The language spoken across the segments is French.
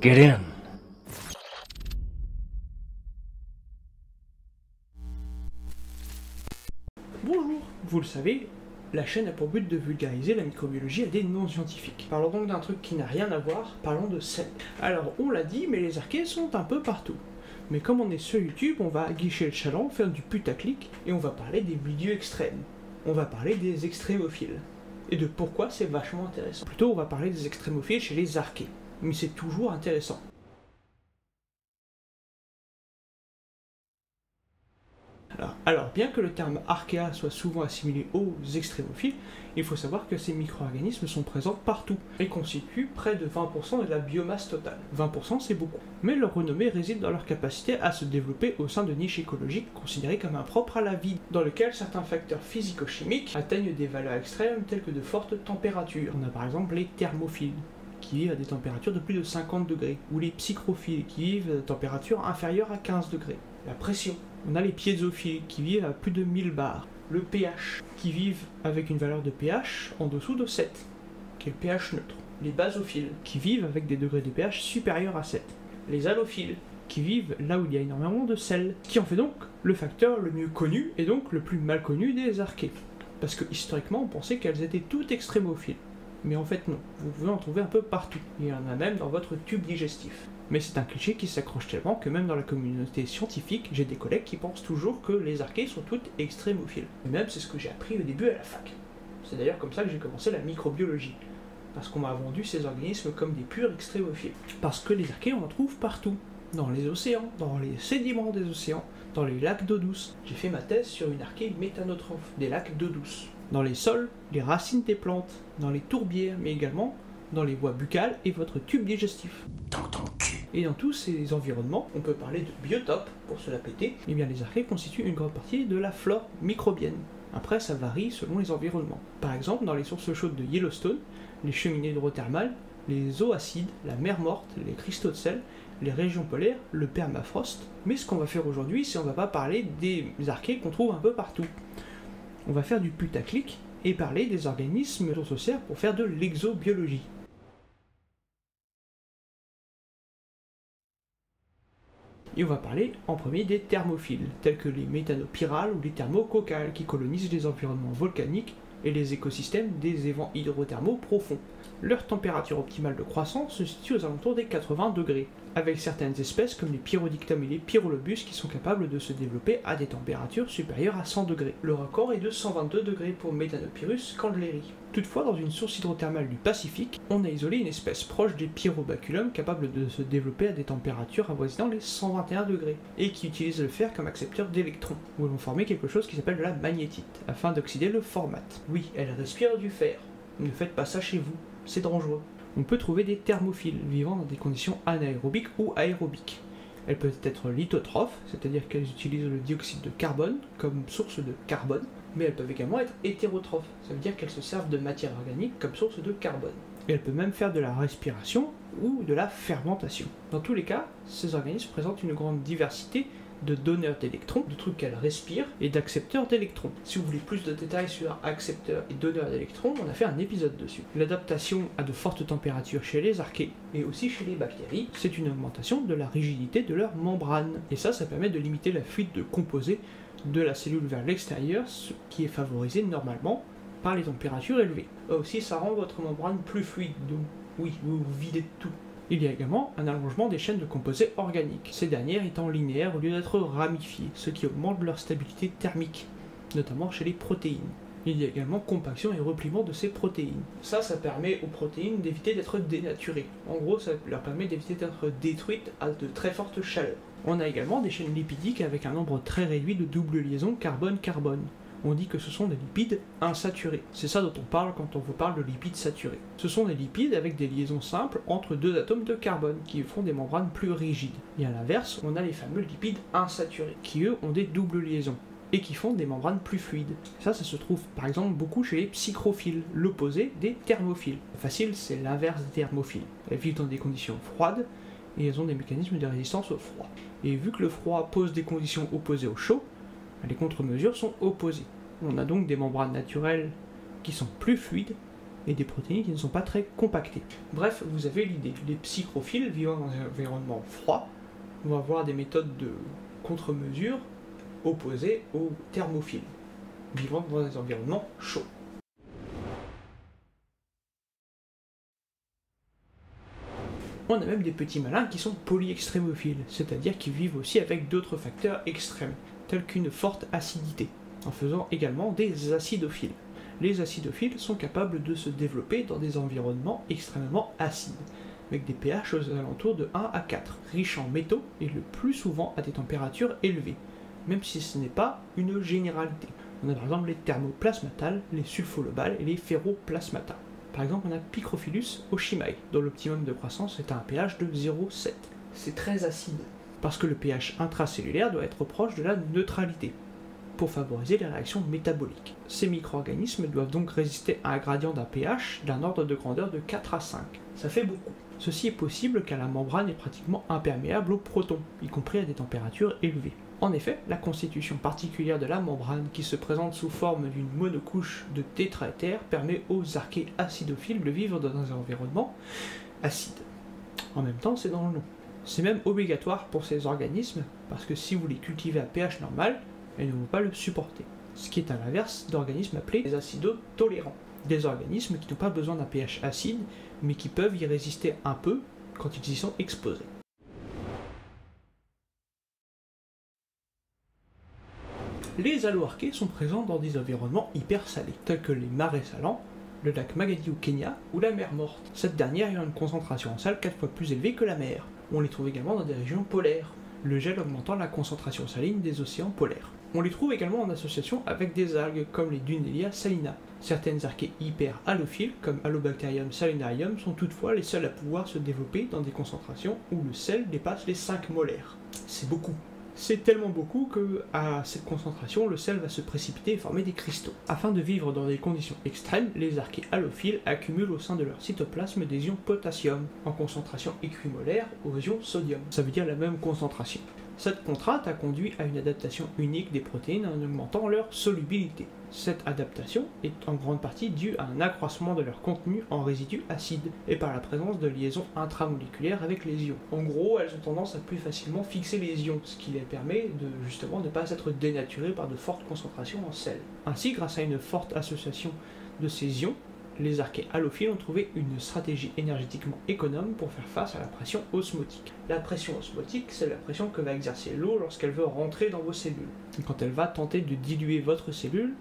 Get in. Bonjour, vous le savez, la chaîne a pour but de vulgariser la microbiologie à des non-scientifiques. Parlons donc d'un truc qui n'a rien à voir, parlons de sel. Alors, on l'a dit, mais les archées sont un peu partout. Mais comme on est sur YouTube, on va aguicher le chaland, faire du putaclic, et on va parler des milieux extrêmes. On va parler des extrémophiles. Et de pourquoi c'est vachement intéressant. Plutôt, on va parler des extrémophiles chez les archées. Mais c'est toujours intéressant. Alors, bien que le terme archéa soit souvent assimilé aux extrémophiles, il faut savoir que ces micro-organismes sont présents partout et constituent près de 20% de la biomasse totale. 20% c'est beaucoup. Mais leur renommée réside dans leur capacité à se développer au sein de niches écologiques considérées comme impropres à la vie, dans lesquelles certains facteurs physico-chimiques atteignent des valeurs extrêmes telles que de fortes températures. On a par exemple les thermophiles, qui vivent à des températures de plus de 50 degrés, ou les psychrophiles, qui vivent à des températures inférieures à 15 degrés. La pression. On a les piézophiles, qui vivent à plus de 1000 bars. Le pH, qui vivent avec une valeur de pH en dessous de 7, qui est le pH neutre. Les basophiles, qui vivent avec des degrés de pH supérieurs à 7. Les halophiles, qui vivent là où il y a énormément de sel, qui en fait donc le facteur le mieux connu et donc le plus mal connu des archées. Parce que historiquement on pensait qu'elles étaient toutes extrémophiles. Mais en fait non, vous pouvez en trouver un peu partout. Il y en a même dans votre tube digestif. Mais c'est un cliché qui s'accroche tellement que même dans la communauté scientifique, j'ai des collègues qui pensent toujours que les archées sont toutes extrémophiles. Et même c'est ce que j'ai appris au début à la fac. C'est d'ailleurs comme ça que j'ai commencé la microbiologie. Parce qu'on m'a vendu ces organismes comme des purs extrémophiles. Parce que les archées on en trouve partout. Dans les océans, dans les sédiments des océans, dans les lacs d'eau douce. J'ai fait ma thèse sur une archée méthanotrophe des lacs d'eau douce. Dans les sols, les racines des plantes, dans les tourbières, mais également dans les voies buccales et votre tube digestif. Dans ton cul. Et dans tous ces environnements, on peut parler de biotopes, pour se la péter, et bien les archées constituent une grande partie de la flore microbienne. Après, ça varie selon les environnements. Par exemple, dans les sources chaudes de Yellowstone, les cheminées hydrothermales, les eaux acides, la mer morte, les cristaux de sel, les régions polaires, le permafrost. Mais ce qu'on va faire aujourd'hui, c'est on va pas parler des archées qu'on trouve un peu partout. On va faire du putaclic et parler des organismes dont on se sert pour faire de l'exobiologie. Et on va parler en premier des thermophiles, tels que les méthanopyrales ou les thermococcales, qui colonisent les environnements volcaniques et les écosystèmes des évents hydrothermaux profonds. Leur température optimale de croissance se situe aux alentours des 80 degrés, avec certaines espèces comme les Pyrodictums et les Pyrolobus qui sont capables de se développer à des températures supérieures à 100 degrés. Le record est de 122 degrés pour Methanopyrus candleri. Toutefois, dans une source hydrothermale du Pacifique, on a isolé une espèce proche des Pyrobaculum capable de se développer à des températures avoisinant les 121 degrés, et qui utilise le fer comme accepteur d'électrons, où elles vont former quelque chose qui s'appelle de la magnétite, afin d'oxyder le formate. Oui, elle respire du fer. Ne faites pas ça chez vous, c'est dangereux. On peut trouver des thermophiles vivant dans des conditions anaérobiques ou aérobiques. Elles peuvent être lithotrophes, c'est-à-dire qu'elles utilisent le dioxyde de carbone comme source de carbone, mais elles peuvent également être hétérotrophes, ça veut dire qu'elles se servent de matière organique comme source de carbone. Et elles peuvent même faire de la respiration ou de la fermentation. Dans tous les cas, ces organismes présentent une grande diversité de donneurs d'électrons, de trucs qu'elles respirent, et d'accepteurs d'électrons. Si vous voulez plus de détails sur accepteurs et donneurs d'électrons, on a fait un épisode dessus. L'adaptation à de fortes températures chez les archées, et aussi chez les bactéries, c'est une augmentation de la rigidité de leur membrane. Et ça permet de limiter la fuite de composés de la cellule vers l'extérieur, ce qui est favorisé normalement par les températures élevées. Aussi, ça rend votre membrane plus fluide, donc oui, vous videz de tout. Il y a également un allongement des chaînes de composés organiques, ces dernières étant linéaires au lieu d'être ramifiées, ce qui augmente leur stabilité thermique, notamment chez les protéines. Il y a également compaction et repliement de ces protéines. Ça permet aux protéines d'éviter d'être dénaturées. En gros, ça leur permet d'éviter d'être détruites à de très fortes chaleurs. On a également des chaînes lipidiques avec un nombre très réduit de doubles liaisons carbone-carbone. On dit que ce sont des lipides insaturés. C'est ça dont on parle quand on vous parle de lipides saturés. Ce sont des lipides avec des liaisons simples entre deux atomes de carbone qui font des membranes plus rigides. Et à l'inverse, on a les fameux lipides insaturés qui eux ont des doubles liaisons et qui font des membranes plus fluides. Ça se trouve par exemple beaucoup chez les psychrophiles, l'opposé des thermophiles. Facile, c'est l'inverse des thermophiles. Elles vivent dans des conditions froides et elles ont des mécanismes de résistance au froid. Et vu que le froid pose des conditions opposées au chaud, les contre-mesures sont opposées. On a donc des membranes naturelles qui sont plus fluides et des protéines qui ne sont pas très compactées. Bref, vous avez l'idée. Les psychrophiles vivant dans un environnement froid vont avoir des méthodes de contre-mesure opposées aux thermophiles, vivant dans des environnements chauds. On a même des petits malins qui sont polyextrémophiles, c'est-à-dire qui vivent aussi avec d'autres facteurs extrêmes, tels qu'une forte acidité, en faisant également des acidophiles. Les acidophiles sont capables de se développer dans des environnements extrêmement acides, avec des pH aux alentours de 1 à 4, riches en métaux et le plus souvent à des températures élevées, même si ce n'est pas une généralité. On a par exemple les thermoplasmatales, les sulfolobales et les ferroplasmatales. Par exemple, on a Picrophilus oshimai, dont l'optimum de croissance est à un pH de 0,7. C'est très acide, parce que le pH intracellulaire doit être proche de la neutralité, pour favoriser les réactions métaboliques. Ces micro-organismes doivent donc résister à un gradient d'un pH d'un ordre de grandeur de 4 à 5. Ça fait beaucoup. Ceci est possible car la membrane est pratiquement imperméable aux protons, y compris à des températures élevées. En effet, la constitution particulière de la membrane, qui se présente sous forme d'une monocouche de tétraéther, permet aux archées acidophiles de vivre dans un environnement acide. En même temps, c'est dans le nom. C'est même obligatoire pour ces organismes, parce que si vous les cultivez à pH normal, elles ne vont pas le supporter. Ce qui est à l'inverse d'organismes appelés des acidotolérants. Des organismes qui n'ont pas besoin d'un pH acide, mais qui peuvent y résister un peu quand ils y sont exposés. Les alloarchées sont présents dans des environnements hyper salés, tels que les marais salants, le lac Magadi au Kenya ou la mer Morte, cette dernière ayant une concentration en sel 4 fois plus élevée que la mer. On les trouve également dans des régions polaires, le gel augmentant la concentration saline des océans polaires. On les trouve également en association avec des algues comme les Dunelia salina. Certaines archées hyper halophiles comme Halobacterium salinarium sont toutefois les seules à pouvoir se développer dans des concentrations où le sel dépasse les 5 molaires. C'est beaucoup. C'est tellement beaucoup que, à cette concentration, le sel va se précipiter et former des cristaux. Afin de vivre dans des conditions extrêmes, les archées halophiles accumulent au sein de leur cytoplasme des ions potassium, en concentration équimolaire aux ions sodium. Ça veut dire la même concentration. Cette contrainte a conduit à une adaptation unique des protéines en augmentant leur solubilité. Cette adaptation est en grande partie due à un accroissement de leur contenu en résidus acides et par la présence de liaisons intramoléculaires avec les ions. En gros, elles ont tendance à plus facilement fixer les ions, ce qui les permet de justement ne pas être dénaturées par de fortes concentrations en sel. Ainsi, grâce à une forte association de ces ions, les archées halophiles ont trouvé une stratégie énergétiquement économe pour faire face à la pression osmotique. La pression osmotique, c'est la pression que va exercer l'eau lorsqu'elle veut rentrer dans vos cellules, et quand elle va tenter de diluer votre cellule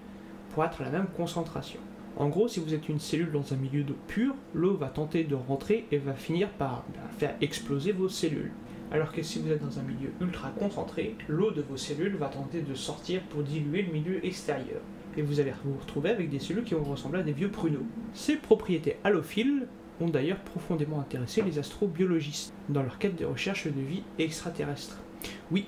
pour être à la même concentration. En gros, si vous êtes une cellule dans un milieu d'eau pure, l'eau va tenter de rentrer et va finir par faire exploser vos cellules. Alors que si vous êtes dans un milieu ultra concentré, l'eau de vos cellules va tenter de sortir pour diluer le milieu extérieur. Et vous allez vous retrouver avec des cellules qui vont ressembler à des vieux pruneaux. Ces propriétés halophiles ont d'ailleurs profondément intéressé les astrobiologistes dans leur quête de recherche de vie extraterrestre. Oui,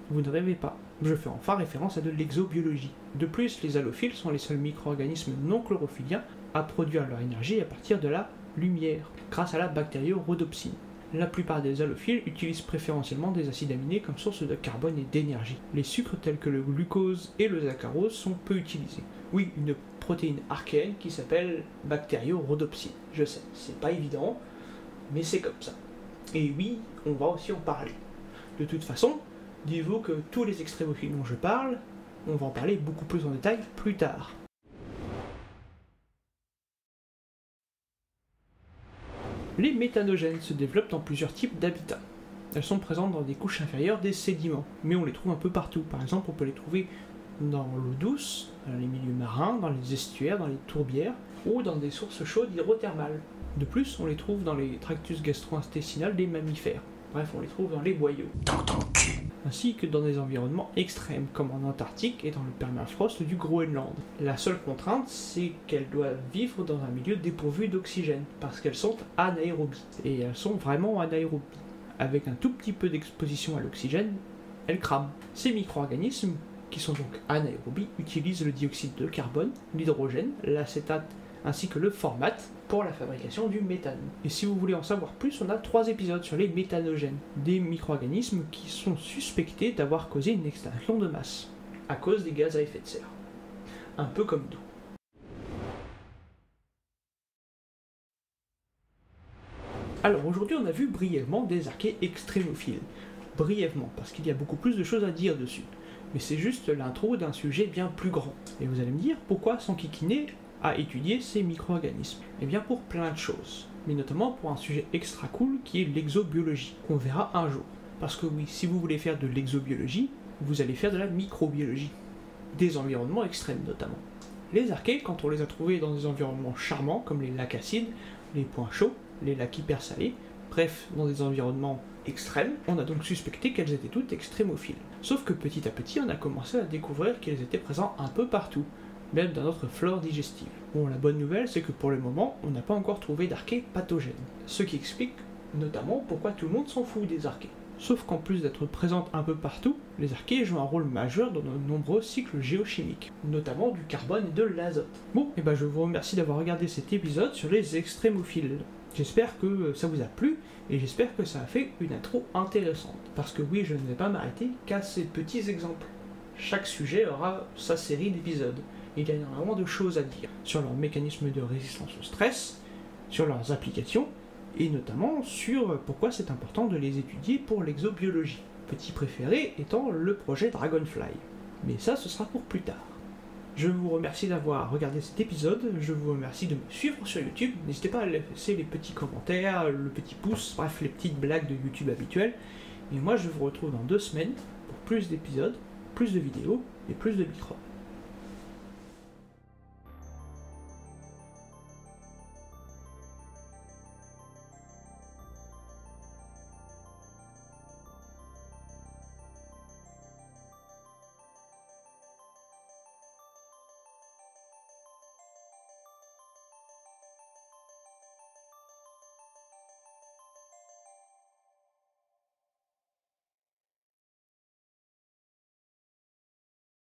vous ne rêvez pas, je fais enfin référence à de l'exobiologie. De plus, les halophiles sont les seuls micro-organismes non chlorophylliens à produire leur énergie à partir de la lumière, grâce à la bactériorhodopsine. La plupart des halophiles utilisent préférentiellement des acides aminés comme source de carbone et d'énergie. Les sucres tels que le glucose et le saccharose sont peu utilisés. Oui, une protéine archéenne qui s'appelle bactériorhodopsine. Je sais, c'est pas évident, mais c'est comme ça. Et oui, on va aussi en parler. De toute façon, dites-vous que tous les extrémophiles dont je parle, on va en parler beaucoup plus en détail plus tard. Les méthanogènes se développent dans plusieurs types d'habitats. Elles sont présentes dans des couches inférieures des sédiments, mais on les trouve un peu partout. Par exemple, on peut les trouver dans l'eau douce, dans les milieux marins, dans les estuaires, dans les tourbières, ou dans des sources chaudes hydrothermales. De plus, on les trouve dans les tractus gastro-intestinales des mammifères. Bref, on les trouve dans les boyaux. Dans ton cul. Ainsi que dans des environnements extrêmes, comme en Antarctique et dans le permafrost du Groenland. La seule contrainte, c'est qu'elles doivent vivre dans un milieu dépourvu d'oxygène, parce qu'elles sont anaérobies. Et elles sont vraiment anaérobies. Avec un tout petit peu d'exposition à l'oxygène, elles crament. Ces micro-organismes, qui sont donc anaérobies, utilisent le dioxyde de carbone, l'hydrogène, l'acétate ainsi que le formate pour la fabrication du méthane. Et si vous voulez en savoir plus, on a 3 épisodes sur les méthanogènes, des micro-organismes qui sont suspectés d'avoir causé une extinction de masse, à cause des gaz à effet de serre. Un peu comme nous. Alors aujourd'hui on a vu brièvement des archées extrémophiles. Brièvement, parce qu'il y a beaucoup plus de choses à dire dessus. Mais c'est juste l'intro d'un sujet bien plus grand. Et vous allez me dire, pourquoi s'enquiquiner à étudier ces micro-organismes? Eh bien pour plein de choses. Mais notamment pour un sujet extra cool qui est l'exobiologie, qu'on verra un jour. Parce que oui, si vous voulez faire de l'exobiologie, vous allez faire de la microbiologie. Des environnements extrêmes notamment. Les archées, quand on les a trouvées dans des environnements charmants, comme les lacs acides, les points chauds, les lacs hypersalés, bref, dans des environnements extrêmes, on a donc suspecté qu'elles étaient toutes extrémophiles. Sauf que petit à petit, on a commencé à découvrir qu'elles étaient présentes un peu partout, même dans notre flore digestive. Bon, la bonne nouvelle, c'est que pour le moment, on n'a pas encore trouvé d'archées pathogènes. Ce qui explique notamment pourquoi tout le monde s'en fout des archées. Sauf qu'en plus d'être présentes un peu partout, les archées jouent un rôle majeur dans de nombreux cycles géochimiques, notamment du carbone et de l'azote. Bon, et ben je vous remercie d'avoir regardé cet épisode sur les extrémophiles. J'espère que ça vous a plu, et j'espère que ça a fait une intro intéressante. Parce que oui, je ne vais pas m'arrêter qu'à ces petits exemples. Chaque sujet aura sa série d'épisodes. Il y a énormément de choses à dire sur leur mécanisme de résistance au stress, sur leurs applications, et notamment sur pourquoi c'est important de les étudier pour l'exobiologie. Petit préféré étant le projet Dragonfly. Mais ça, ce sera pour plus tard. Je vous remercie d'avoir regardé cet épisode, je vous remercie de me suivre sur YouTube, n'hésitez pas à laisser les petits commentaires, le petit pouce, bref les petites blagues de YouTube habituelles, et moi je vous retrouve dans 2 semaines pour plus d'épisodes, plus de vidéos et plus de microbes.